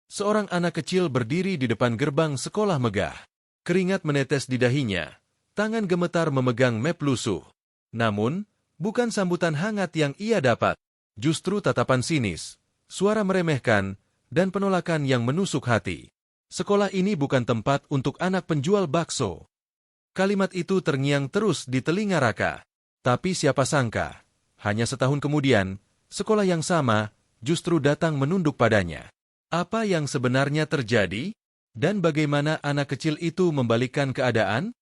Seorang anak kecil berdiri di depan gerbang sekolah megah. Keringat menetes di dahinya, tangan gemetar memegang map lusuh. Namun, bukan sambutan hangat yang ia dapat. Justru tatapan sinis, suara meremehkan, dan penolakan yang menusuk hati. Sekolah ini bukan tempat untuk anak penjual bakso. Kalimat itu terngiang terus di telinga Raka. Tapi siapa sangka, hanya setahun kemudian, sekolah yang sama justru datang menunduk padanya. Apa yang sebenarnya terjadi? Dan bagaimana anak kecil itu membalikkan keadaan?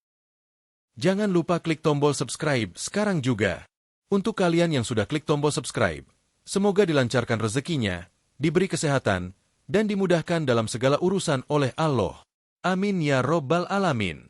Jangan lupa klik tombol subscribe sekarang juga. Untuk kalian yang sudah klik tombol subscribe, semoga dilancarkan rezekinya, diberi kesehatan, dan dimudahkan dalam segala urusan oleh Allah. Amin ya Robbal Alamin.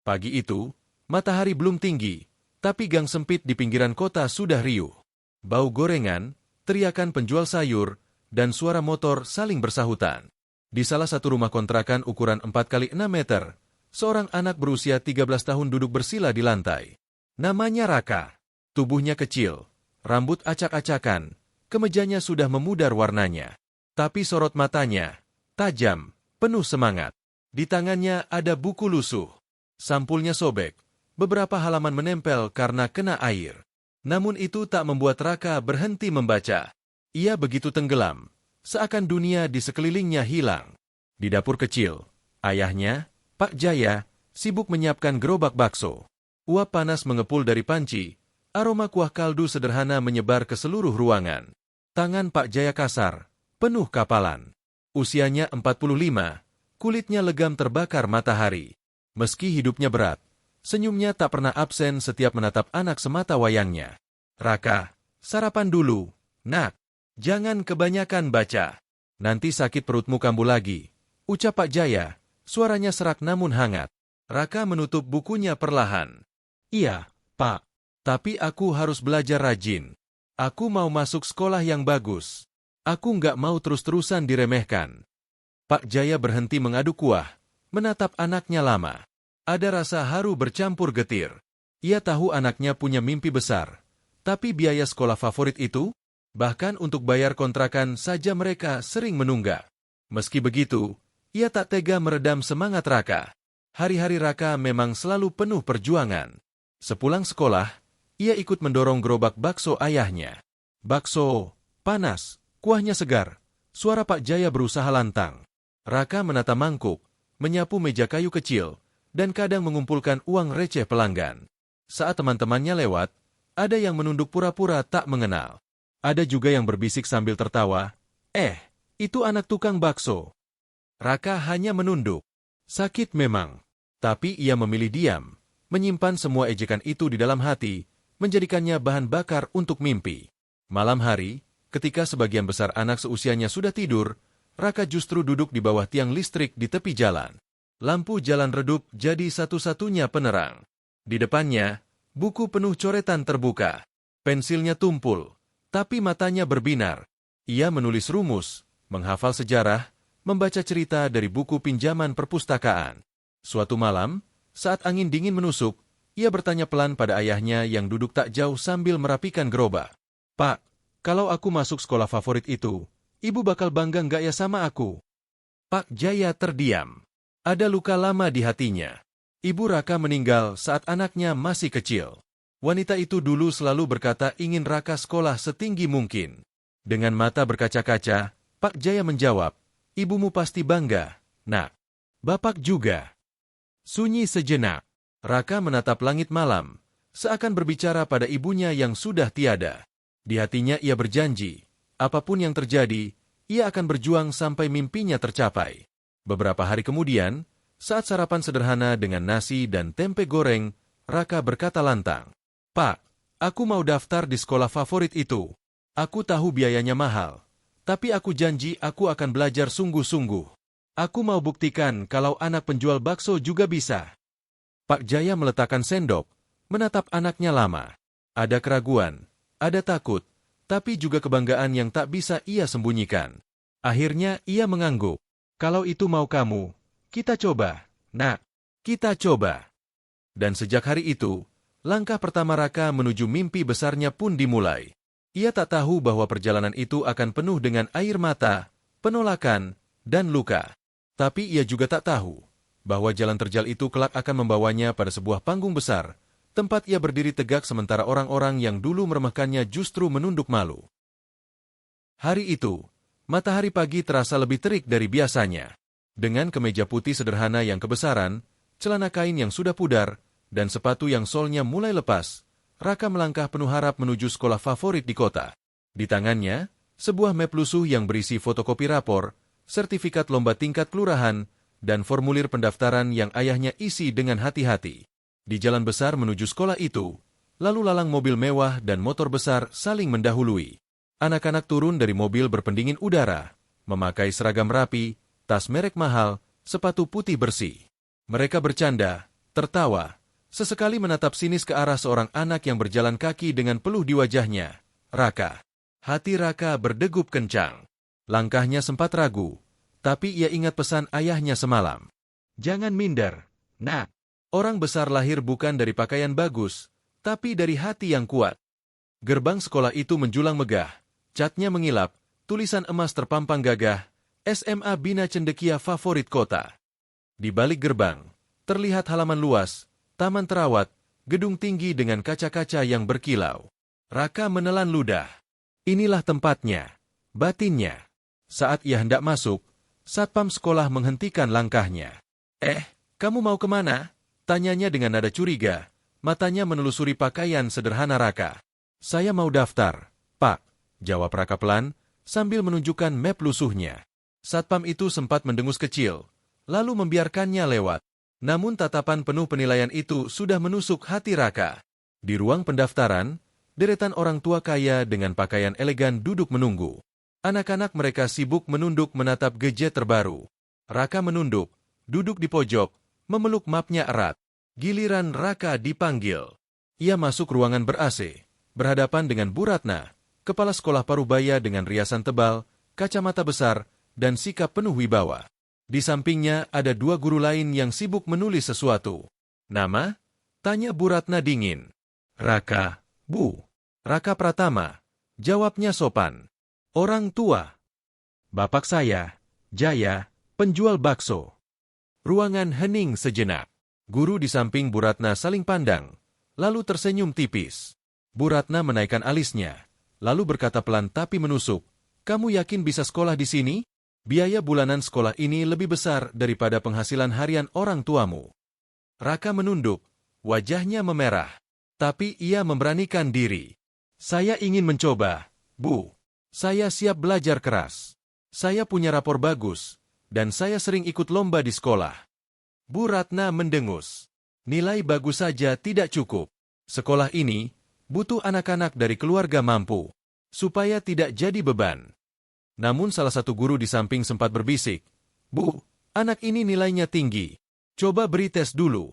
Pagi itu, matahari belum tinggi, tapi gang sempit di pinggiran kota sudah riuh. Bau gorengan, teriakan penjual sayur, dan suara motor saling bersahutan. Di salah satu rumah kontrakan ukuran 4x6 meter, seorang anak berusia 13 tahun duduk bersila di lantai. Namanya Raka. Tubuhnya kecil, rambut acak-acakan, kemejanya sudah memudar warnanya. Tapi sorot matanya, tajam, penuh semangat. Di tangannya ada buku lusuh. Sampulnya sobek, beberapa halaman menempel karena kena air. Namun itu tak membuat Raka berhenti membaca. Ia begitu tenggelam, seakan dunia di sekelilingnya hilang. Di dapur kecil, ayahnya, Pak Jaya, sibuk menyiapkan gerobak bakso. Uap panas mengepul dari panci, aroma kuah kaldu sederhana menyebar ke seluruh ruangan. Tangan Pak Jaya kasar, penuh kapalan. Usianya 45, kulitnya legam terbakar matahari. Meski hidupnya berat, senyumnya tak pernah absen setiap menatap anak semata wayangnya. Raka, sarapan dulu, nak. Jangan kebanyakan baca. Nanti sakit perutmu kambuh lagi, ucap Pak Jaya, suaranya serak namun hangat. Raka menutup bukunya perlahan. Iya, Pak. Tapi aku harus belajar rajin. Aku mau masuk sekolah yang bagus. Aku nggak mau terus-terusan diremehkan. Pak Jaya berhenti mengaduk kuah, menatap anaknya lama. Ada rasa haru bercampur getir. Ia tahu anaknya punya mimpi besar. Tapi biaya sekolah favorit itu? Bahkan untuk bayar kontrakan saja mereka sering menunggak. Meski begitu, ia tak tega meredam semangat Raka. Hari-hari Raka memang selalu penuh perjuangan. Sepulang sekolah, ia ikut mendorong gerobak bakso ayahnya. Bakso, panas, kuahnya segar. Suara Pak Jaya berusaha lantang. Raka menata mangkuk, menyapu meja kayu kecil, dan kadang mengumpulkan uang receh pelanggan. Saat teman-temannya lewat, ada yang menunduk pura-pura tak mengenal. Ada juga yang berbisik sambil tertawa, itu anak tukang bakso. Raka hanya menunduk. Sakit memang. Tapi ia memilih diam, menyimpan semua ejekan itu di dalam hati, menjadikannya bahan bakar untuk mimpi. Malam hari, ketika sebagian besar anak seusianya sudah tidur, Raka justru duduk di bawah tiang listrik di tepi jalan. Lampu jalan redup jadi satu-satunya penerang. Di depannya, buku penuh coretan terbuka. Pensilnya tumpul. Tapi matanya berbinar. Ia menulis rumus, menghafal sejarah, membaca cerita dari buku pinjaman perpustakaan. Suatu malam, saat angin dingin menusuk, ia bertanya pelan pada ayahnya yang duduk tak jauh sambil merapikan gerobak. Pak, kalau aku masuk sekolah favorit itu, ibu bakal bangga nggak ya sama aku? Pak Jaya terdiam. Ada luka lama di hatinya. Ibu Raka meninggal saat anaknya masih kecil. Wanita itu dulu selalu berkata ingin Raka sekolah setinggi mungkin. Dengan mata berkaca-kaca, Pak Jaya menjawab, ibumu pasti bangga, nak. Bapak juga. Sunyi sejenak. Raka menatap langit malam, seakan berbicara pada ibunya yang sudah tiada. Di hatinya ia berjanji, apapun yang terjadi, ia akan berjuang sampai mimpinya tercapai. Beberapa hari kemudian, saat sarapan sederhana dengan nasi dan tempe goreng, Raka berkata lantang, Pak, aku mau daftar di sekolah favorit itu. Aku tahu biayanya mahal, tapi aku janji aku akan belajar sungguh-sungguh. Aku mau buktikan kalau anak penjual bakso juga bisa. Pak Jaya meletakkan sendok, menatap anaknya lama. Ada keraguan, ada takut, tapi juga kebanggaan yang tak bisa ia sembunyikan. Akhirnya ia mengangguk. Kalau itu mau kamu, kita coba, nak. Kita coba. Dan sejak hari itu, langkah pertama Raka menuju mimpi besarnya pun dimulai. Ia tak tahu bahwa perjalanan itu akan penuh dengan air mata, penolakan, dan luka. Tapi ia juga tak tahu bahwa jalan terjal itu kelak akan membawanya pada sebuah panggung besar, tempat ia berdiri tegak sementara orang-orang yang dulu meremehkannya justru menunduk malu. Hari itu, matahari pagi terasa lebih terik dari biasanya. Dengan kemeja putih sederhana yang kebesaran, celana kain yang sudah pudar, dan sepatu yang solnya mulai lepas, Raka melangkah penuh harap menuju sekolah favorit di kota. Di tangannya, sebuah map lusuh yang berisi fotokopi rapor, sertifikat lomba tingkat kelurahan, dan formulir pendaftaran yang ayahnya isi dengan hati-hati. Di jalan besar menuju sekolah itu, lalu lalang mobil mewah dan motor besar saling mendahului. Anak-anak turun dari mobil berpendingin udara, memakai seragam rapi, tas merek mahal, sepatu putih bersih. Mereka bercanda, tertawa, sesekali menatap sinis ke arah seorang anak yang berjalan kaki dengan peluh di wajahnya, Raka. Hati Raka berdegup kencang. Langkahnya sempat ragu, tapi ia ingat pesan ayahnya semalam. Jangan minder, nak. Orang besar lahir bukan dari pakaian bagus, tapi dari hati yang kuat. Gerbang sekolah itu menjulang megah, catnya mengilap, tulisan emas terpampang gagah, SMA Bina Cendekia Favorit Kota. Di balik gerbang, terlihat halaman luas, taman terawat, gedung tinggi dengan kaca-kaca yang berkilau. Raka menelan ludah. Inilah tempatnya, batinnya. Saat ia hendak masuk, satpam sekolah menghentikan langkahnya. Kamu mau kemana? Tanyanya dengan nada curiga, matanya menelusuri pakaian sederhana Raka. Saya mau daftar, Pak, jawab Raka pelan, sambil menunjukkan map lusuhnya. Satpam itu sempat mendengus kecil, lalu membiarkannya lewat. Namun tatapan penuh penilaian itu sudah menusuk hati Raka. Di ruang pendaftaran, deretan orang tua kaya dengan pakaian elegan duduk menunggu. Anak-anak mereka sibuk menunduk menatap gadget terbaru. Raka menunduk, duduk di pojok, memeluk mapnya erat. Giliran Raka dipanggil. Ia masuk ruangan ber-AC, berhadapan dengan Bu Ratna, kepala sekolah parubaya dengan riasan tebal, kacamata besar, dan sikap penuh wibawa. Di sampingnya ada dua guru lain yang sibuk menulis sesuatu. Nama? Tanya Bu Ratna dingin. Raka, Bu. Raka Pratama. Jawabnya sopan. Orang tua. Bapak saya, Jaya, penjual bakso. Ruangan hening sejenak. Guru di samping Bu Ratna saling pandang, lalu tersenyum tipis. Bu Ratna menaikkan alisnya, lalu berkata pelan tapi menusuk, "Kamu yakin bisa sekolah di sini? Biaya bulanan sekolah ini lebih besar daripada penghasilan harian orang tuamu." Raka menunduk, wajahnya memerah. Tapi ia memberanikan diri. "Saya ingin mencoba, Bu. Saya siap belajar keras. Saya punya rapor bagus, dan saya sering ikut lomba di sekolah." Bu Ratna mendengus. Nilai bagus saja tidak cukup. Sekolah ini butuh anak-anak dari keluarga mampu, supaya tidak jadi beban. Namun salah satu guru di samping sempat berbisik, "Bu, anak ini nilainya tinggi. Coba beri tes dulu."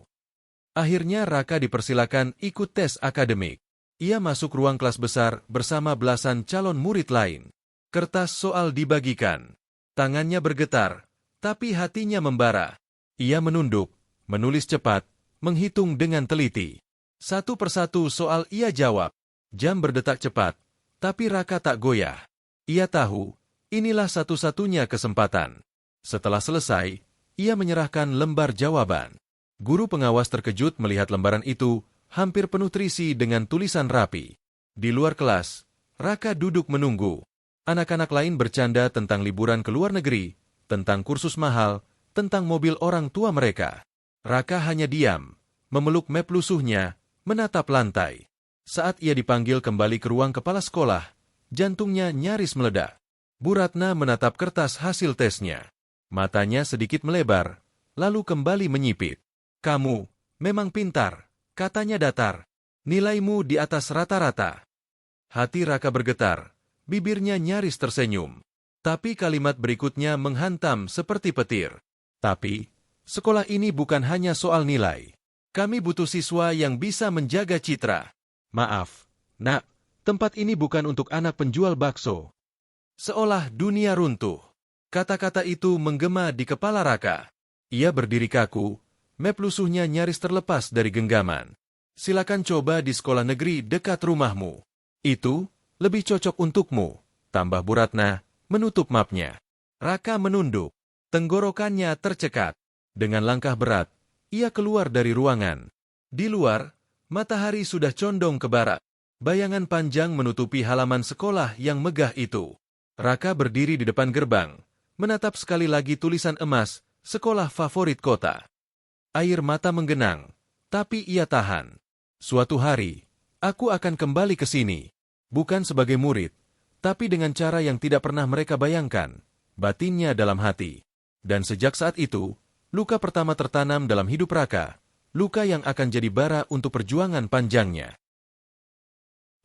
Akhirnya Raka dipersilakan ikut tes akademik. Ia masuk ruang kelas besar bersama belasan calon murid lain. Kertas soal dibagikan. Tangannya bergetar, tapi hatinya membara. Ia menunduk, menulis cepat, menghitung dengan teliti. Satu persatu soal ia jawab. Jam berdetak cepat, tapi Raka tak goyah. Ia tahu, inilah satu-satunya kesempatan. Setelah selesai, ia menyerahkan lembar jawaban. Guru pengawas terkejut melihat lembaran itu, hampir penuh terisi dengan tulisan rapi. Di luar kelas, Raka duduk menunggu. Anak-anak lain bercanda tentang liburan ke luar negeri, tentang kursus mahal, tentang mobil orang tua mereka. Raka hanya diam, memeluk map lusuhnya, menatap lantai. Saat ia dipanggil kembali ke ruang kepala sekolah, jantungnya nyaris meledak. Bu Ratna menatap kertas hasil tesnya. Matanya sedikit melebar, lalu kembali menyipit. "Kamu memang pintar," katanya datar. "Nilaimu di atas rata-rata." Hati Raka bergetar, bibirnya nyaris tersenyum. Tapi kalimat berikutnya menghantam seperti petir. "Tapi, sekolah ini bukan hanya soal nilai. Kami butuh siswa yang bisa menjaga citra. Maaf, nak, tempat ini bukan untuk anak penjual bakso." Seolah dunia runtuh. Kata-kata itu menggema di kepala Raka. Ia berdiri kaku, map lusuhnya nyaris terlepas dari genggaman. "Silakan coba di sekolah negeri dekat rumahmu. Itu lebih cocok untukmu," tambah Bu Ratna, menutup mapnya. Raka menunduk. Tenggorokannya tercekat. Dengan langkah berat, ia keluar dari ruangan. Di luar, matahari sudah condong ke barat. Bayangan panjang menutupi halaman sekolah yang megah itu. Raka berdiri di depan gerbang, menatap sekali lagi tulisan emas, sekolah favorit kota. Air mata menggenang, tapi ia tahan. Suatu hari, aku akan kembali ke sini. Bukan sebagai murid, tapi dengan cara yang tidak pernah mereka bayangkan, batinnya dalam hati. Dan sejak saat itu, luka pertama tertanam dalam hidup Raka, luka yang akan jadi bara untuk perjuangan panjangnya.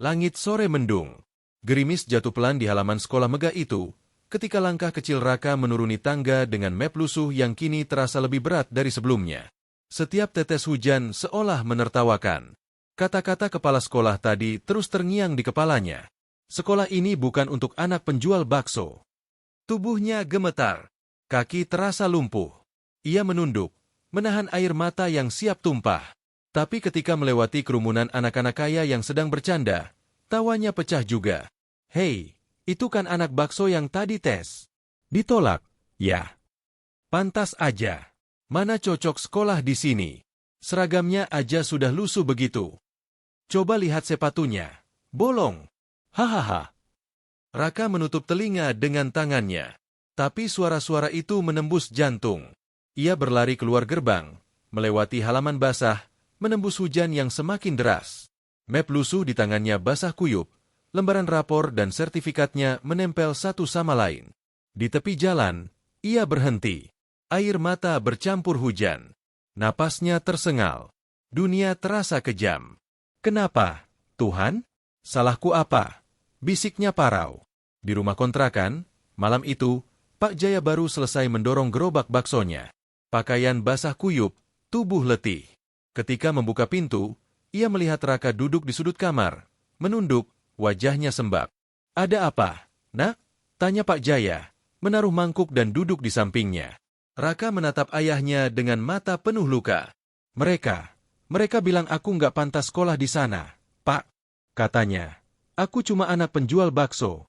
Langit sore mendung. Gerimis jatuh pelan di halaman sekolah megah itu, ketika langkah kecil Raka menuruni tangga dengan map lusuh yang kini terasa lebih berat dari sebelumnya. Setiap tetes hujan seolah menertawakan. Kata-kata kepala sekolah tadi terus terngiang di kepalanya. Sekolah ini bukan untuk anak penjual bakso. Tubuhnya gemetar. Kaki terasa lumpuh. Ia menunduk, menahan air mata yang siap tumpah. Tapi ketika melewati kerumunan anak-anak kaya yang sedang bercanda, tawanya pecah juga. Hei, itu kan anak bakso yang tadi tes. Ditolak, ya. Pantas aja. Mana cocok sekolah di sini. Seragamnya aja sudah lusuh begitu. Coba lihat sepatunya. Bolong. Hahaha. Raka menutup telinga dengan tangannya. Tapi suara-suara itu menembus jantung. Ia berlari keluar gerbang, melewati halaman basah, menembus hujan yang semakin deras. Map lusuh di tangannya basah kuyup, lembaran rapor dan sertifikatnya menempel satu sama lain. Di tepi jalan, ia berhenti. Air mata bercampur hujan. Napasnya tersengal. Dunia terasa kejam. Kenapa, Tuhan? Salahku apa? Bisiknya parau. Di rumah kontrakan, malam itu, Pak Jaya baru selesai mendorong gerobak baksonya. Pakaian basah kuyup, tubuh letih. Ketika membuka pintu, ia melihat Raka duduk di sudut kamar, menunduk, wajahnya sembab. Ada apa, nak? Tanya Pak Jaya, menaruh mangkuk dan duduk di sampingnya. Raka menatap ayahnya dengan mata penuh luka. Mereka bilang aku nggak pantas sekolah di sana, Pak. Katanya, aku cuma anak penjual bakso.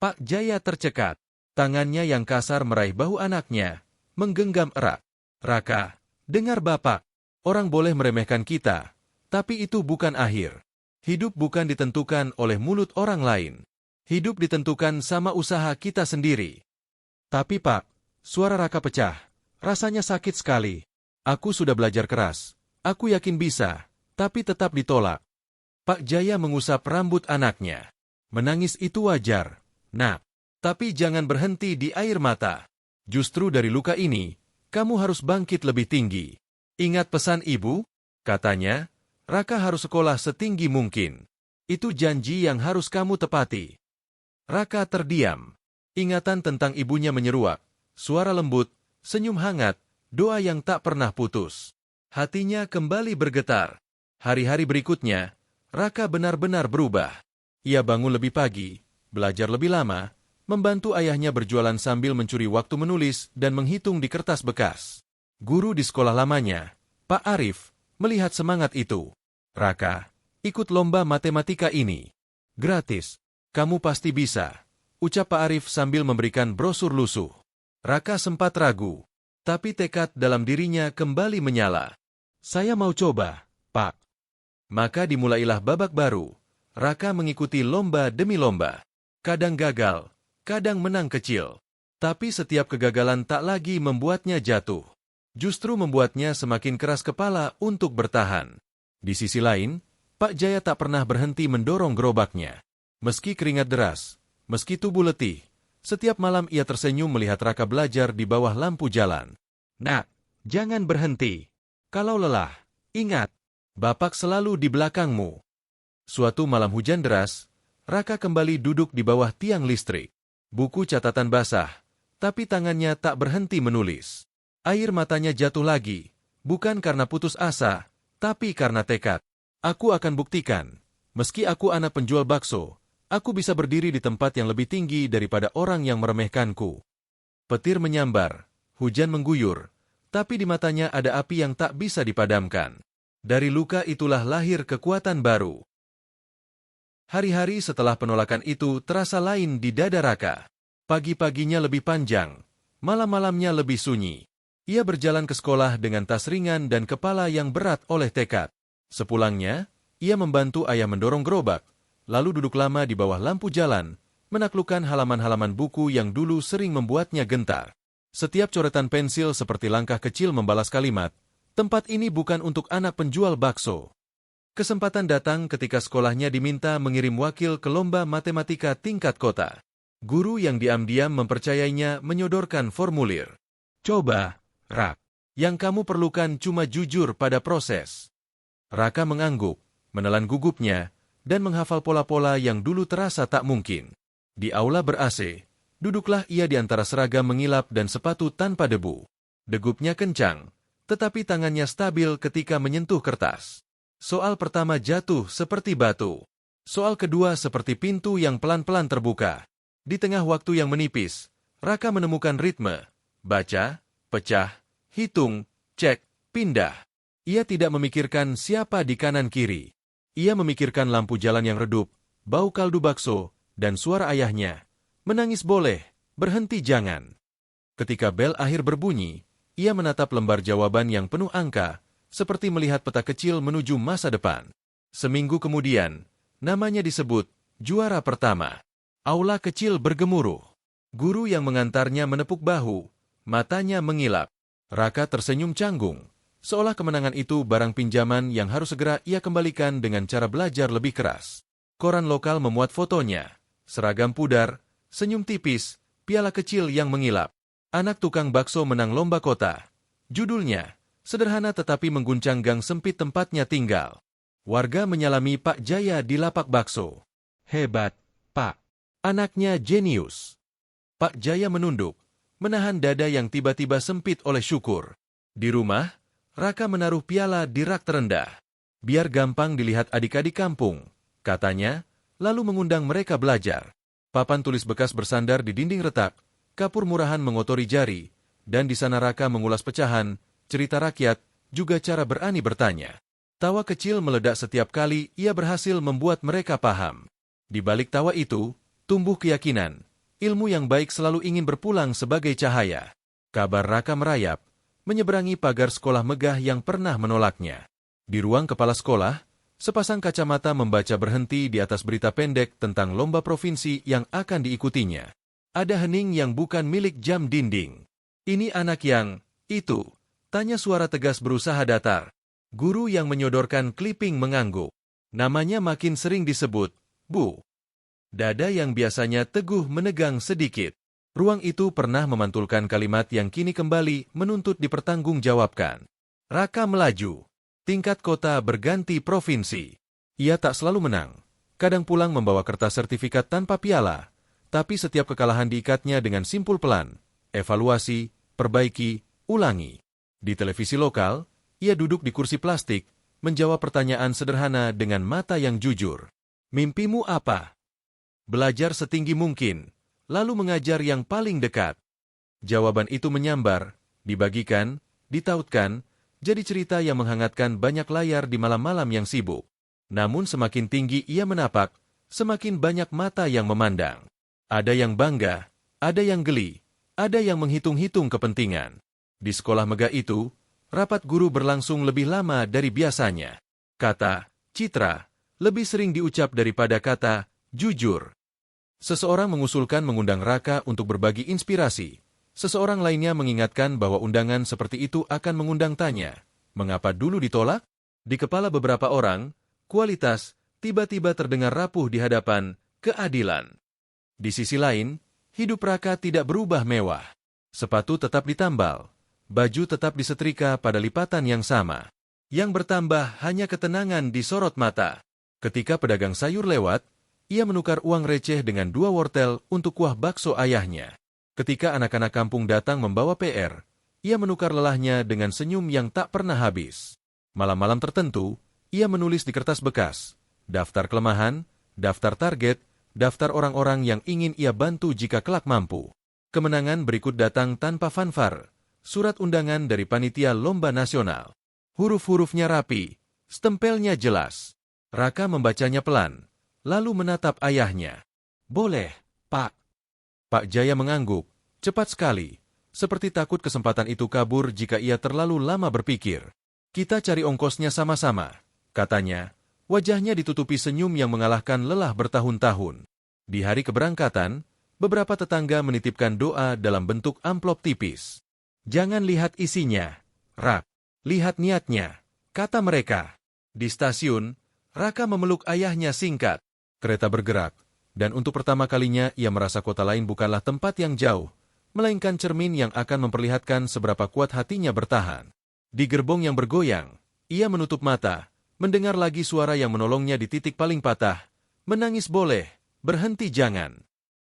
Pak Jaya tercekat, tangannya yang kasar meraih bahu anaknya, menggenggam erat. Raka, dengar Bapak, orang boleh meremehkan kita, tapi itu bukan akhir. Hidup bukan ditentukan oleh mulut orang lain. Hidup ditentukan sama usaha kita sendiri. Tapi Pak, suara Raka pecah. Rasanya sakit sekali. Aku sudah belajar keras. Aku yakin bisa, tapi tetap ditolak. Pak Jaya mengusap rambut anaknya. Menangis itu wajar, nak. Tapi jangan berhenti di air mata. Justru dari luka ini, kamu harus bangkit lebih tinggi. Ingat pesan ibu? Katanya, Raka harus sekolah setinggi mungkin. Itu janji yang harus kamu tepati. Raka terdiam. Ingatan tentang ibunya menyeruak. Suara lembut, senyum hangat, doa yang tak pernah putus. Hatinya kembali bergetar. Hari-hari berikutnya, Raka benar-benar berubah. Ia bangun lebih pagi, belajar lebih lama, membantu ayahnya berjualan sambil mencuri waktu menulis dan menghitung di kertas bekas. Guru di sekolah lamanya, Pak Arif, melihat semangat itu. Raka, ikut lomba matematika ini. Gratis. Kamu pasti bisa. Ucap Pak Arif sambil memberikan brosur lusuh. Raka sempat ragu, tapi tekad dalam dirinya kembali menyala. Saya mau coba, Pak. Maka dimulailah babak baru. Raka mengikuti lomba demi lomba. Kadang gagal, kadang menang kecil. Tapi setiap kegagalan tak lagi membuatnya jatuh. Justru membuatnya semakin keras kepala untuk bertahan. Di sisi lain, Pak Jaya tak pernah berhenti mendorong gerobaknya. Meski keringat deras, meski tubuh letih, setiap malam ia tersenyum melihat Raka belajar di bawah lampu jalan. Nak, jangan berhenti. Kalau lelah, ingat, Bapak selalu di belakangmu. Suatu malam hujan deras, Raka kembali duduk di bawah tiang listrik. Buku catatan basah, tapi tangannya tak berhenti menulis. Air matanya jatuh lagi, bukan karena putus asa, tapi karena tekad. Aku akan buktikan, meski aku anak penjual bakso, aku bisa berdiri di tempat yang lebih tinggi daripada orang yang meremehkanku. Petir menyambar, hujan mengguyur, tapi di matanya ada api yang tak bisa dipadamkan. Dari luka itulah lahir kekuatan baru. Hari-hari setelah penolakan itu terasa lain di dada Raka. Pagi-paginya lebih panjang, malam-malamnya lebih sunyi. Ia berjalan ke sekolah dengan tas ringan dan kepala yang berat oleh tekad. Sepulangnya, ia membantu ayah mendorong gerobak, lalu duduk lama di bawah lampu jalan, menaklukkan halaman-halaman buku yang dulu sering membuatnya gentar. Setiap coretan pensil seperti langkah kecil membalas kalimat, "Tempat ini bukan untuk anak penjual bakso." Kesempatan datang ketika sekolahnya diminta mengirim wakil ke lomba matematika tingkat kota. Guru yang diam-diam mempercayainya menyodorkan formulir. "Coba, Rak. Yang kamu perlukan cuma jujur pada proses." Raka mengangguk, menelan gugupnya, dan menghafal pola-pola yang dulu terasa tak mungkin. Di aula ber-AC, duduklah ia di antara seragam mengilap dan sepatu tanpa debu. Degupnya kencang, tetapi tangannya stabil ketika menyentuh kertas. Soal pertama jatuh seperti batu. Soal kedua seperti pintu yang pelan-pelan terbuka. Di tengah waktu yang menipis, Raka menemukan ritme. Baca, pecah, hitung, cek, pindah. Ia tidak memikirkan siapa di kanan kiri. Ia memikirkan lampu jalan yang redup, bau kaldu bakso, dan suara ayahnya. "Menangis boleh, berhenti jangan." Ketika bel akhir berbunyi, ia menatap lembar jawaban yang penuh angka, seperti melihat peta kecil menuju masa depan. Seminggu kemudian, namanya disebut juara pertama. Aula kecil bergemuruh. Guru yang mengantarnya menepuk bahu, matanya mengilap. Raka tersenyum canggung, seolah kemenangan itu barang pinjaman yang harus segera ia kembalikan dengan cara belajar lebih keras. Koran lokal memuat fotonya, seragam pudar, senyum tipis, piala kecil yang mengilap. Anak tukang bakso menang lomba kota. Judulnya, sederhana tetapi mengguncang gang sempit tempatnya tinggal. Warga menyalami Pak Jaya di lapak bakso. "Hebat, Pak. Anaknya jenius." Pak Jaya menunduk, menahan dada yang tiba-tiba sempit oleh syukur. Di rumah, Raka menaruh piala di rak terendah. "Biar gampang dilihat adik-adik kampung," katanya, lalu mengundang mereka belajar. Papan tulis bekas bersandar di dinding retak, kapur murahan mengotori jari, dan di sana Raka mengulas pecahan, cerita rakyat, juga cara berani bertanya. Tawa kecil meledak setiap kali ia berhasil membuat mereka paham. Di balik tawa itu, tumbuh keyakinan. Ilmu yang baik selalu ingin berpulang sebagai cahaya. Kabar Raka merayap, menyeberangi pagar sekolah megah yang pernah menolaknya. Di ruang kepala sekolah, sepasang kacamata membaca berhenti di atas berita pendek tentang lomba provinsi yang akan diikutinya. Ada hening yang bukan milik jam dinding. "Ini anak yang, itu?" tanya suara tegas berusaha datar. Guru yang menyodorkan kliping mengangguk. Namanya makin sering disebut, Bu. Dada yang biasanya teguh menegang sedikit. Ruang itu pernah memantulkan kalimat yang kini kembali menuntut dipertanggungjawabkan. Raka melaju. Tingkat kota berganti provinsi. Ia tak selalu menang. Kadang pulang membawa kertas sertifikat tanpa piala. Tapi setiap kekalahan diikatnya dengan simpul pelan. Evaluasi, perbaiki, ulangi. Di televisi lokal, ia duduk di kursi plastik, menjawab pertanyaan sederhana dengan mata yang jujur. "Mimpimu apa?" "Belajar setinggi mungkin, lalu mengajar yang paling dekat." Jawaban itu menyambar, dibagikan, ditautkan, jadi cerita yang menghangatkan banyak layar di malam-malam yang sibuk. Namun semakin tinggi ia menapak, semakin banyak mata yang memandang. Ada yang bangga, ada yang geli, ada yang menghitung-hitung kepentingan. Di sekolah megah itu, rapat guru berlangsung lebih lama dari biasanya. Kata "citra" lebih sering diucap daripada kata "jujur." Seseorang mengusulkan mengundang Raka untuk berbagi inspirasi. Seseorang lainnya mengingatkan bahwa undangan seperti itu akan mengundang tanya, mengapa dulu ditolak? Di kepala beberapa orang, kualitas tiba-tiba terdengar rapuh di hadapan keadilan. Di sisi lain, hidup Raka tidak berubah mewah. Sepatu tetap ditambal, baju tetap disetrika pada lipatan yang sama. Yang bertambah hanya ketenangan di sorot mata. Ketika pedagang sayur lewat, ia menukar uang receh dengan 2 wortel untuk kuah bakso ayahnya. Ketika anak-anak kampung datang membawa PR, ia menukar lelahnya dengan senyum yang tak pernah habis. Malam-malam tertentu, ia menulis di kertas bekas, daftar kelemahan, daftar target, daftar orang-orang yang ingin ia bantu jika kelak mampu. Kemenangan berikut datang tanpa fanfar, surat undangan dari panitia lomba nasional. Huruf-hurufnya rapi, stempelnya jelas. Raka membacanya pelan, lalu menatap ayahnya. "Boleh, Pak." Pak Jaya mengangguk, cepat sekali, seperti takut kesempatan itu kabur jika ia terlalu lama berpikir. Kita cari ongkosnya sama-sama, katanya. Wajahnya ditutupi senyum yang mengalahkan lelah bertahun-tahun. Di hari keberangkatan, beberapa tetangga menitipkan doa dalam bentuk amplop tipis. Jangan lihat isinya, Rak. Lihat niatnya, kata mereka. Di stasiun, Raka memeluk ayahnya singkat. Kereta bergerak, dan untuk pertama kalinya ia merasa kota lain bukanlah tempat yang jauh, melainkan cermin yang akan memperlihatkan seberapa kuat hatinya bertahan. Di gerbong yang bergoyang, ia menutup mata, mendengar lagi suara yang menolongnya di titik paling patah. Menangis boleh, berhenti jangan.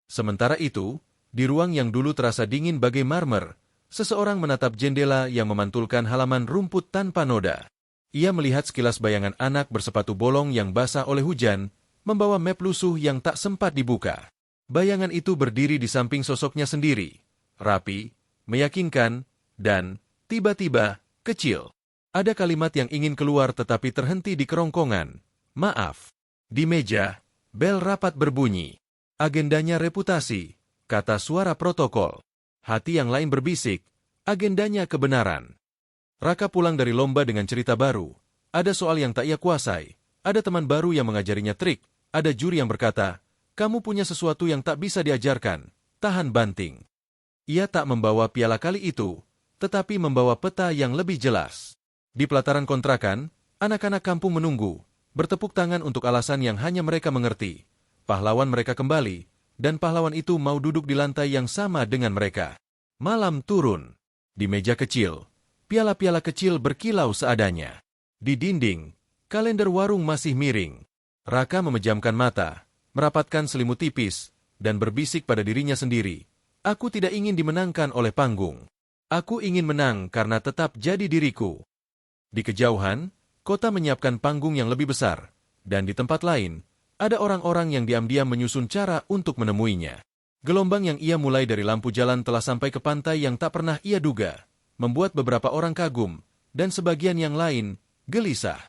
Sementara itu, di ruang yang dulu terasa dingin bagai marmer, seseorang menatap jendela yang memantulkan halaman rumput tanpa noda. Ia melihat sekilas bayangan anak bersepatu bolong yang basah oleh hujan, membawa map lusuh yang tak sempat dibuka. Bayangan itu berdiri di samping sosoknya sendiri, rapi, meyakinkan, dan, tiba-tiba, kecil. Ada kalimat yang ingin keluar tetapi terhenti di kerongkongan. Maaf. Di meja, bel rapat berbunyi. Agendanya reputasi, kata suara protokol. Hati yang lain berbisik, agendanya kebenaran. Raka pulang dari lomba dengan cerita baru. Ada soal yang tak ia kuasai. Ada teman baru yang mengajarinya trik. Ada juri yang berkata, kamu punya sesuatu yang tak bisa diajarkan. Tahan banting. Ia tak membawa piala kali itu, tetapi membawa peta yang lebih jelas. Di pelataran kontrakan, anak-anak kampung menunggu, bertepuk tangan untuk alasan yang hanya mereka mengerti. Pahlawan mereka kembali, dan pahlawan itu mau duduk di lantai yang sama dengan mereka. Malam turun. Di meja kecil, piala-piala kecil berkilau seadanya. Di dinding, kalender warung masih miring. Raka memejamkan mata, merapatkan selimut tipis, dan berbisik pada dirinya sendiri. Aku tidak ingin dimenangkan oleh panggung. Aku ingin menang karena tetap jadi diriku. Di kejauhan, kota menyiapkan panggung yang lebih besar, dan di tempat lain, ada orang-orang yang diam-diam menyusun cara untuk menemuinya. Gelombang yang ia mulai dari lampu jalan telah sampai ke pantai yang tak pernah ia duga, membuat beberapa orang kagum, dan sebagian yang lain, gelisah.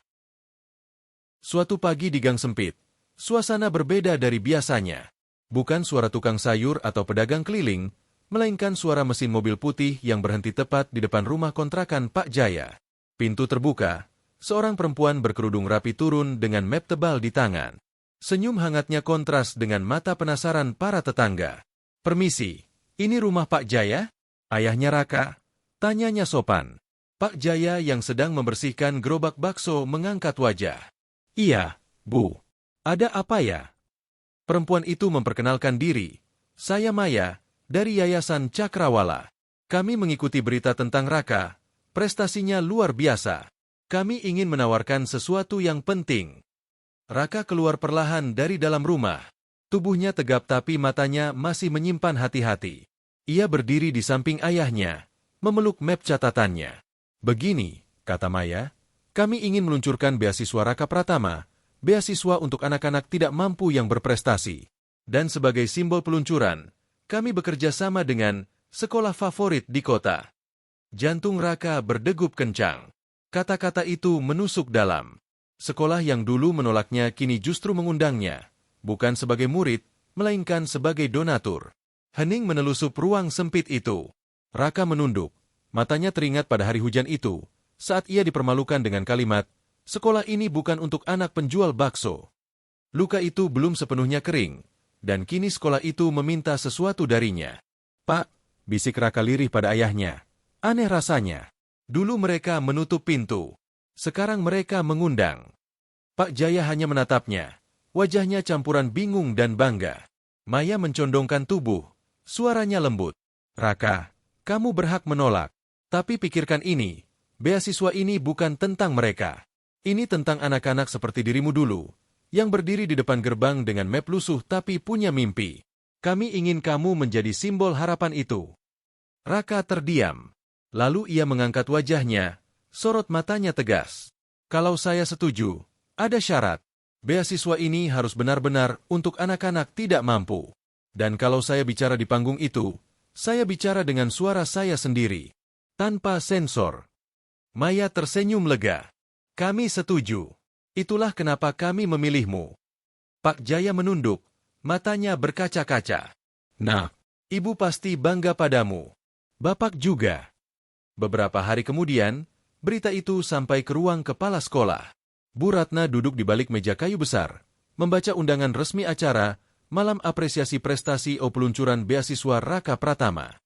Suatu pagi di gang sempit, suasana berbeda dari biasanya. Bukan suara tukang sayur atau pedagang keliling, melainkan suara mesin mobil putih yang berhenti tepat di depan rumah kontrakan Pak Jaya. Pintu terbuka, seorang perempuan berkerudung rapi turun dengan map tebal di tangan. Senyum hangatnya kontras dengan mata penasaran para tetangga. Permisi, ini rumah Pak Jaya? Ayahnya Raka, tanyanya sopan. Pak Jaya yang sedang membersihkan gerobak bakso mengangkat wajah. Iya, Bu. Ada apa ya? Perempuan itu memperkenalkan diri. Saya Maya, dari Yayasan Cakrawala. Kami mengikuti berita tentang Raka. Prestasinya luar biasa. Kami ingin menawarkan sesuatu yang penting. Raka keluar perlahan dari dalam rumah. Tubuhnya tegap tapi matanya masih menyimpan hati-hati. Ia berdiri di samping ayahnya, memeluk map catatannya. Begini, kata Maya, kami ingin meluncurkan beasiswa Raka Pratama, beasiswa untuk anak-anak tidak mampu yang berprestasi. Dan sebagai simbol peluncuran, kami bekerja sama dengan sekolah favorit di kota. Jantung Raka berdegup kencang. Kata-kata itu menusuk dalam. Sekolah yang dulu menolaknya kini justru mengundangnya, bukan sebagai murid, melainkan sebagai donatur. Hening menelusup ruang sempit itu. Raka menunduk. Matanya teringat pada hari hujan itu, saat ia dipermalukan dengan kalimat, sekolah ini bukan untuk anak penjual bakso. Luka itu belum sepenuhnya kering, dan kini sekolah itu meminta sesuatu darinya. Pak, bisik Raka lirih pada ayahnya. Aneh rasanya. Dulu mereka menutup pintu. Sekarang mereka mengundang. Pak Jaya hanya menatapnya. Wajahnya campuran bingung dan bangga. Maya mencondongkan tubuh. Suaranya lembut. Raka, kamu berhak menolak. Tapi pikirkan ini. Beasiswa ini bukan tentang mereka. Ini tentang anak-anak seperti dirimu dulu, yang berdiri di depan gerbang dengan map lusuh tapi punya mimpi. Kami ingin kamu menjadi simbol harapan itu. Raka terdiam. Lalu ia mengangkat wajahnya, sorot matanya tegas. Kalau saya setuju, ada syarat. Beasiswa ini harus benar-benar untuk anak-anak tidak mampu. Dan kalau saya bicara di panggung itu, saya bicara dengan suara saya sendiri. Tanpa sensor. Maya tersenyum lega. Kami setuju. Itulah kenapa kami memilihmu. Pak Jaya menunduk, matanya berkaca-kaca. Nah, Ibu pasti bangga padamu. Bapak juga. Beberapa hari kemudian, berita itu sampai ke ruang kepala sekolah. Bu Ratna duduk di balik meja kayu besar, membaca undangan resmi acara Malam Apresiasi Prestasi Peluncuran Beasiswa Raka Pratama.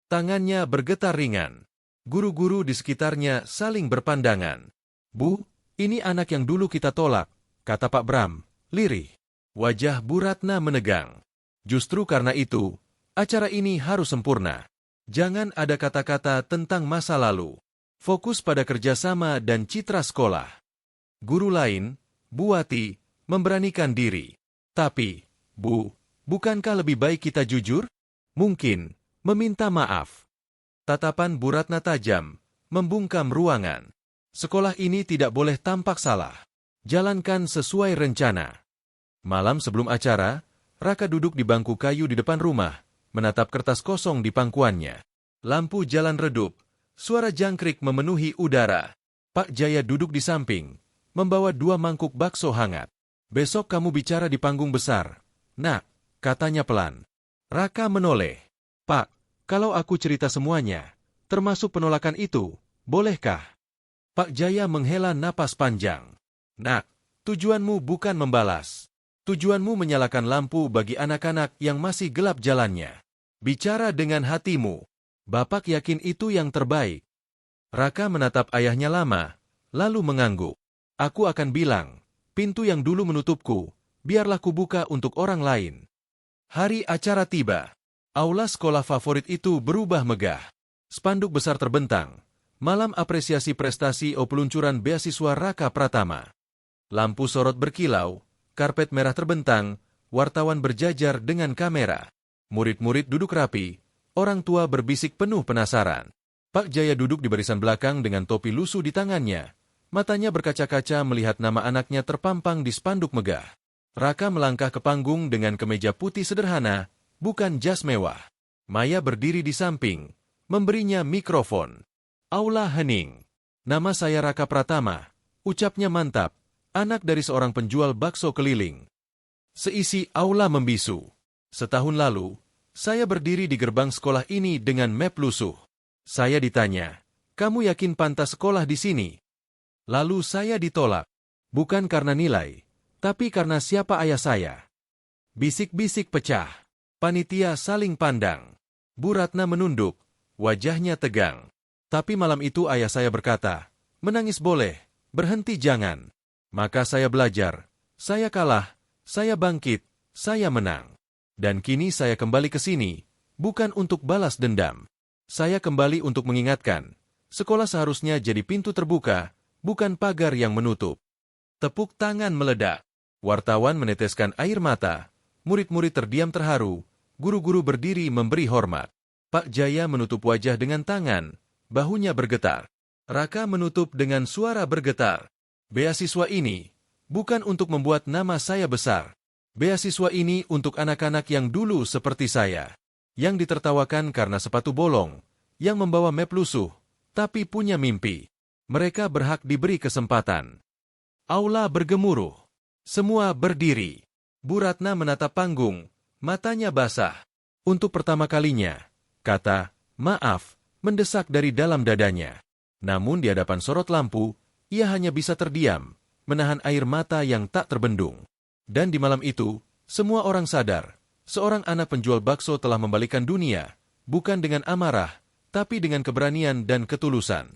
Tangannya bergetar ringan. Guru-guru di sekitarnya saling berpandangan. Bu, ini anak yang dulu kita tolak, kata Pak Bram, lirih. Wajah Bu Ratna menegang. Justru karena itu, acara ini harus sempurna. Jangan ada kata-kata tentang masa lalu. Fokus pada kerjasama dan citra sekolah. Guru lain, Bu Wati, memberanikan diri. Tapi, Bu, bukankah lebih baik kita jujur? Mungkin, meminta maaf. Tatapan Bu Ratna tajam, membungkam ruangan. Sekolah ini tidak boleh tampak salah. Jalankan sesuai rencana. Malam sebelum acara, Raka duduk di bangku kayu di depan rumah, menatap kertas kosong di pangkuannya. Lampu jalan redup, suara jangkrik memenuhi udara. Pak Jaya duduk di samping, membawa 2 mangkuk bakso hangat. Besok kamu bicara di panggung besar. Nak, katanya pelan. Raka menoleh. Pak, kalau aku cerita semuanya, termasuk penolakan itu, bolehkah? Pak Jaya menghela napas panjang. Nak, tujuanmu bukan membalas. Tujuanmu menyalakan lampu bagi anak-anak yang masih gelap jalannya. Bicara dengan hatimu. Bapak yakin itu yang terbaik. Raka menatap ayahnya lama, lalu mengangguk. Aku akan bilang, pintu yang dulu menutupku, biarlah kubuka untuk orang lain. Hari acara tiba. Aula sekolah favorit itu berubah megah. Spanduk besar terbentang. Malam Apresiasi Prestasi Peluncuran Beasiswa Raka Pratama. Lampu sorot berkilau, karpet merah terbentang, wartawan berjajar dengan kamera. Murid-murid duduk rapi, orang tua berbisik penuh penasaran. Pak Jaya duduk di barisan belakang dengan topi lusuh di tangannya. Matanya berkaca-kaca melihat nama anaknya terpampang di spanduk megah. Raka melangkah ke panggung dengan kemeja putih sederhana, bukan jas mewah. Maya berdiri di samping, memberinya mikrofon. Aula hening. Nama saya Raka Pratama, ucapnya mantap, anak dari seorang penjual bakso keliling. Seisi aula membisu. Setahun lalu, saya berdiri di gerbang sekolah ini dengan map lusuh. Saya ditanya, kamu yakin pantas sekolah di sini? Lalu saya ditolak. Bukan karena nilai, tapi karena siapa ayah saya. Bisik-bisik pecah. Panitia saling pandang. Bu Ratna menunduk, wajahnya tegang. Tapi malam itu ayah saya berkata, menangis boleh, berhenti jangan. Maka saya belajar, saya kalah, saya bangkit, saya menang. Dan kini saya kembali ke sini, bukan untuk balas dendam. Saya kembali untuk mengingatkan, sekolah seharusnya jadi pintu terbuka, bukan pagar yang menutup. Tepuk tangan meledak. Wartawan meneteskan air mata, murid-murid terdiam terharu, guru-guru berdiri memberi hormat. Pak Jaya menutup wajah dengan tangan, bahunya bergetar. Raka menutup dengan suara bergetar. Beasiswa ini bukan untuk membuat nama saya besar. Beasiswa ini untuk anak-anak yang dulu seperti saya, yang ditertawakan karena sepatu bolong, yang membawa map lusuh, tapi punya mimpi. Mereka berhak diberi kesempatan. Aula bergemuruh. Semua berdiri. Bu Ratna menatap panggung, matanya basah. Untuk pertama kalinya, kata, maaf, mendesak dari dalam dadanya. Namun di hadapan sorot lampu, ia hanya bisa terdiam, menahan air mata yang tak terbendung. Dan di malam itu, semua orang sadar, seorang anak penjual bakso telah membalikan dunia, bukan dengan amarah, tapi dengan keberanian dan ketulusan.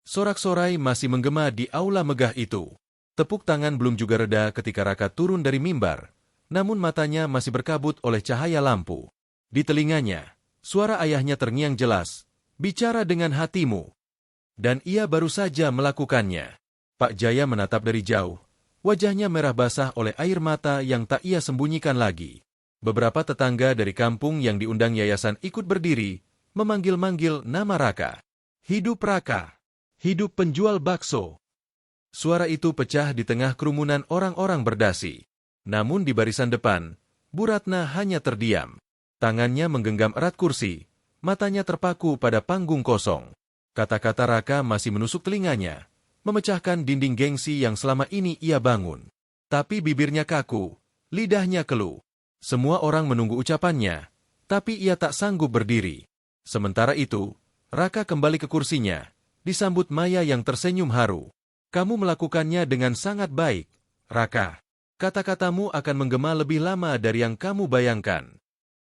Sorak-sorai masih menggema di aula megah itu. Tepuk tangan belum juga reda ketika Raka turun dari mimbar, namun matanya masih berkabut oleh cahaya lampu. Di telinganya, suara ayahnya terngiang jelas, bicara dengan hatimu. Dan ia baru saja melakukannya. Pak Jaya menatap dari jauh, wajahnya merah basah oleh air mata yang tak ia sembunyikan lagi. Beberapa tetangga dari kampung yang diundang yayasan ikut berdiri, memanggil-manggil nama Raka. Hidup Raka! Hidup penjual bakso! Suara itu pecah di tengah kerumunan orang-orang berdasi. Namun di barisan depan, Bu Ratna hanya terdiam. Tangannya menggenggam erat kursi, matanya terpaku pada panggung kosong. Kata-kata Raka masih menusuk telinganya, memecahkan dinding gengsi yang selama ini ia bangun. Tapi bibirnya kaku, lidahnya keluh. Semua orang menunggu ucapannya, tapi ia tak sanggup berdiri. Sementara itu, Raka kembali ke kursinya, disambut Maya yang tersenyum haru. Kamu melakukannya dengan sangat baik, Raka. Kata-katamu akan menggema lebih lama dari yang kamu bayangkan.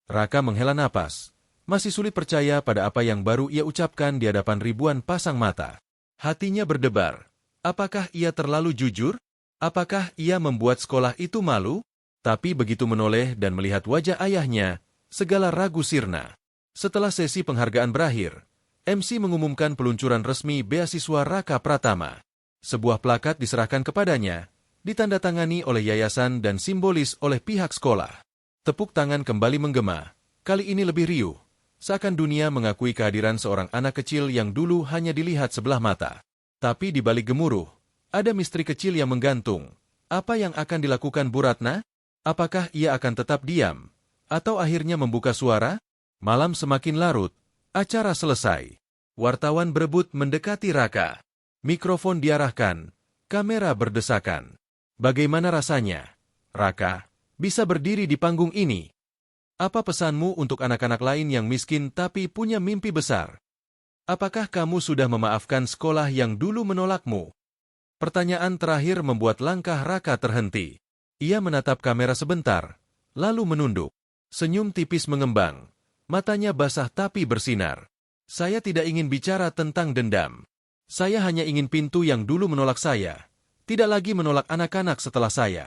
Raka menghela napas. Masih sulit percaya pada apa yang baru ia ucapkan di hadapan ribuan pasang mata. Hatinya berdebar. Apakah ia terlalu jujur? Apakah ia membuat sekolah itu malu? Tapi begitu menoleh dan melihat wajah ayahnya, segala ragu sirna. Setelah sesi penghargaan berakhir, MC mengumumkan peluncuran resmi beasiswa Raka Pratama. Sebuah plakat diserahkan kepadanya, ditandatangani oleh yayasan dan simbolis oleh pihak sekolah. Tepuk tangan kembali menggema, kali ini lebih riuh. Seakan dunia mengakui kehadiran seorang anak kecil yang dulu hanya dilihat sebelah mata. Tapi di balik gemuruh, ada misteri kecil yang menggantung. Apa yang akan dilakukan Bu Ratna? Apakah ia akan tetap diam? Atau akhirnya membuka suara? Malam semakin larut, acara selesai. Wartawan berebut mendekati Raka. Mikrofon diarahkan, kamera berdesakan. Bagaimana rasanya, Raka, bisa berdiri di panggung ini? Apa pesanmu untuk anak-anak lain yang miskin tapi punya mimpi besar? Apakah kamu sudah memaafkan sekolah yang dulu menolakmu? Pertanyaan terakhir membuat langkah Raka terhenti. Ia menatap kamera sebentar, lalu menunduk. Senyum tipis mengembang. Matanya basah tapi bersinar. Saya tidak ingin bicara tentang dendam. Saya hanya ingin pintu yang dulu menolak saya, tidak lagi menolak anak-anak setelah saya.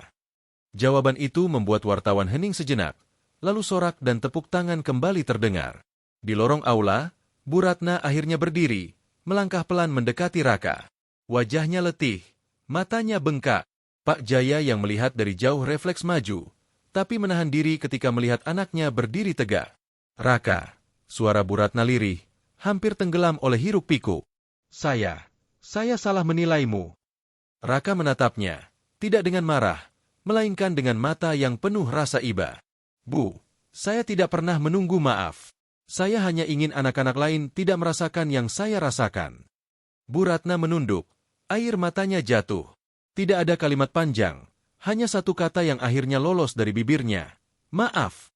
Jawaban itu membuat wartawan hening sejenak, lalu sorak dan tepuk tangan kembali terdengar. Di lorong aula, Bu Ratna akhirnya berdiri, melangkah pelan mendekati Raka. Wajahnya letih, matanya bengkak. Pak Jaya yang melihat dari jauh refleks maju, tapi menahan diri ketika melihat anaknya berdiri tegak. Raka, suara Bu Ratna lirih, hampir tenggelam oleh hiruk-pikuk. Saya salah menilaimu. Raka menatapnya, tidak dengan marah, melainkan dengan mata yang penuh rasa iba. Bu, saya tidak pernah menunggu maaf. Saya hanya ingin anak-anak lain tidak merasakan yang saya rasakan. Bu Ratna menunduk, air matanya jatuh. Tidak ada kalimat panjang, hanya satu kata yang akhirnya lolos dari bibirnya. Maaf.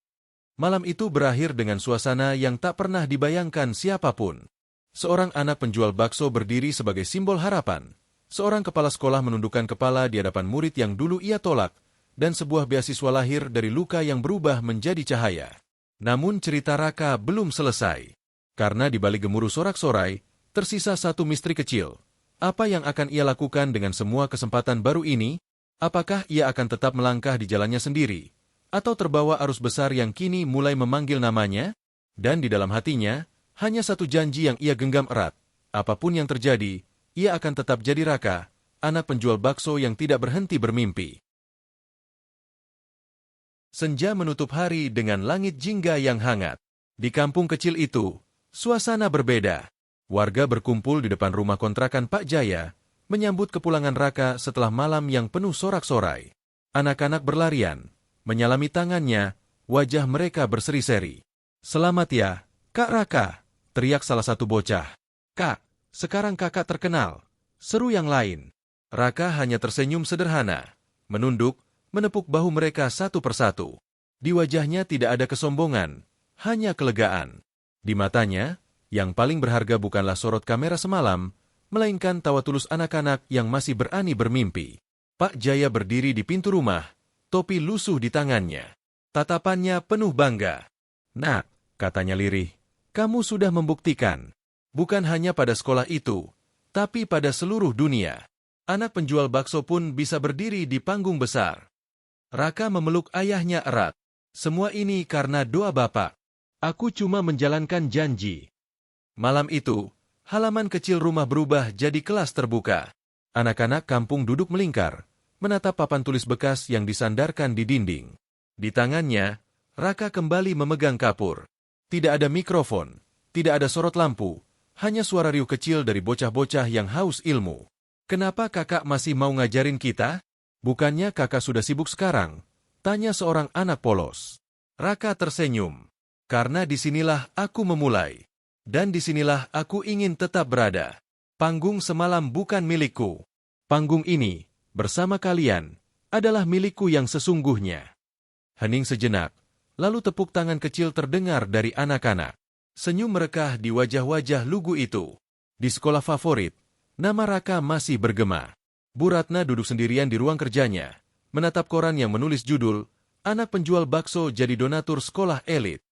Malam itu berakhir dengan suasana yang tak pernah dibayangkan siapapun. Seorang anak penjual bakso berdiri sebagai simbol harapan. Seorang kepala sekolah menundukkan kepala di hadapan murid yang dulu ia tolak, dan sebuah beasiswa lahir dari luka yang berubah menjadi cahaya. Namun cerita Raka belum selesai. Karena di balik gemuruh sorak-sorai, tersisa satu misteri kecil. Apa yang akan ia lakukan dengan semua kesempatan baru ini? Apakah ia akan tetap melangkah di jalannya sendiri? Atau terbawa arus besar yang kini mulai memanggil namanya? Dan di dalam hatinya, hanya satu janji yang ia genggam erat. Apapun yang terjadi, ia akan tetap jadi Raka, anak penjual bakso yang tidak berhenti bermimpi. Senja menutup hari dengan langit jingga yang hangat. Di kampung kecil itu, suasana berbeda. Warga berkumpul di depan rumah kontrakan Pak Jaya, menyambut kepulangan Raka setelah malam yang penuh sorak-sorai. Anak-anak berlarian, menyalami tangannya, wajah mereka berseri-seri. Selamat ya, Kak Raka, teriak salah satu bocah. Kak, sekarang kakak terkenal, seru yang lain. Raka hanya tersenyum sederhana, menunduk, menepuk bahu mereka satu persatu. Di wajahnya tidak ada kesombongan, hanya kelegaan. Di matanya, yang paling berharga bukanlah sorot kamera semalam, melainkan tawa tulus anak-anak yang masih berani bermimpi. Pak Jaya berdiri di pintu rumah, topi lusuh di tangannya. Tatapannya penuh bangga. Nak, katanya lirih, kamu sudah membuktikan. Bukan hanya pada sekolah itu, tapi pada seluruh dunia. Anak penjual bakso pun bisa berdiri di panggung besar. Raka memeluk ayahnya erat. Semua ini karena doa Bapak. Aku cuma menjalankan janji. Malam itu, halaman kecil rumah berubah jadi kelas terbuka. Anak-anak kampung duduk melingkar, menatap papan tulis bekas yang disandarkan di dinding. Di tangannya, Raka kembali memegang kapur. Tidak ada mikrofon, tidak ada sorot lampu, hanya suara riuh kecil dari bocah-bocah yang haus ilmu. Kenapa kakak masih mau ngajarin kita? Bukannya kakak sudah sibuk sekarang? Tanya seorang anak polos. Raka tersenyum. Karena disinilah aku memulai. Dan disinilah aku ingin tetap berada. Panggung semalam bukan milikku. Panggung ini, bersama kalian, adalah milikku yang sesungguhnya. Hening sejenak, Lalu tepuk tangan kecil terdengar dari anak-anak. Senyum merekah di wajah-wajah lugu itu. Di sekolah favorit, nama Raka masih bergema. Bu Ratna duduk sendirian di ruang kerjanya, menatap koran yang menulis judul, "Anak penjual bakso jadi donatur sekolah elit."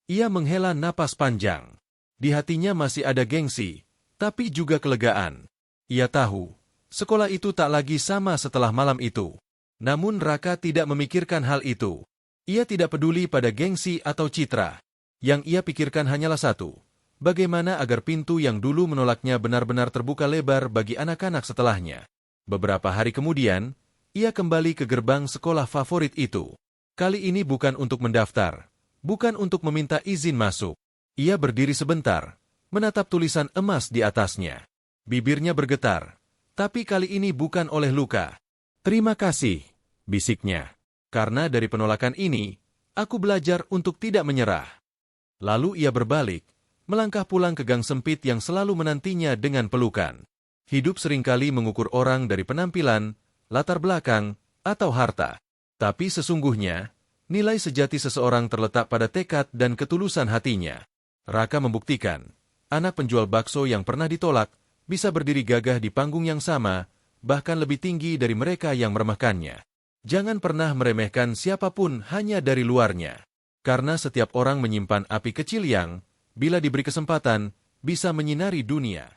Ia menghela napas panjang. Di hatinya masih ada gengsi, tapi juga kelegaan. Ia tahu, sekolah itu tak lagi sama setelah malam itu. Namun Raka tidak memikirkan hal itu. Ia tidak peduli pada gengsi atau citra. Yang ia pikirkan hanyalah satu, bagaimana agar pintu yang dulu menolaknya benar-benar terbuka lebar bagi anak-anak setelahnya. Beberapa hari kemudian, ia kembali ke gerbang sekolah favorit itu. Kali ini bukan untuk mendaftar, bukan untuk meminta izin masuk. Ia berdiri sebentar, menatap tulisan emas di atasnya. Bibirnya bergetar, tapi kali ini bukan oleh luka. "Terima kasih," bisiknya. "Karena dari penolakan ini, aku belajar untuk tidak menyerah." Lalu ia berbalik, melangkah pulang ke gang sempit yang selalu menantinya dengan pelukan. Hidup seringkali mengukur orang dari penampilan, latar belakang, atau harta. Tapi sesungguhnya, nilai sejati seseorang terletak pada tekad dan ketulusan hatinya. Raka membuktikan, anak penjual bakso yang pernah ditolak, bisa berdiri gagah di panggung yang sama, bahkan lebih tinggi dari mereka yang meremehkannya. Jangan pernah meremehkan siapapun hanya dari luarnya. Karena setiap orang menyimpan api kecil yang, bila diberi kesempatan, bisa menyinari dunia.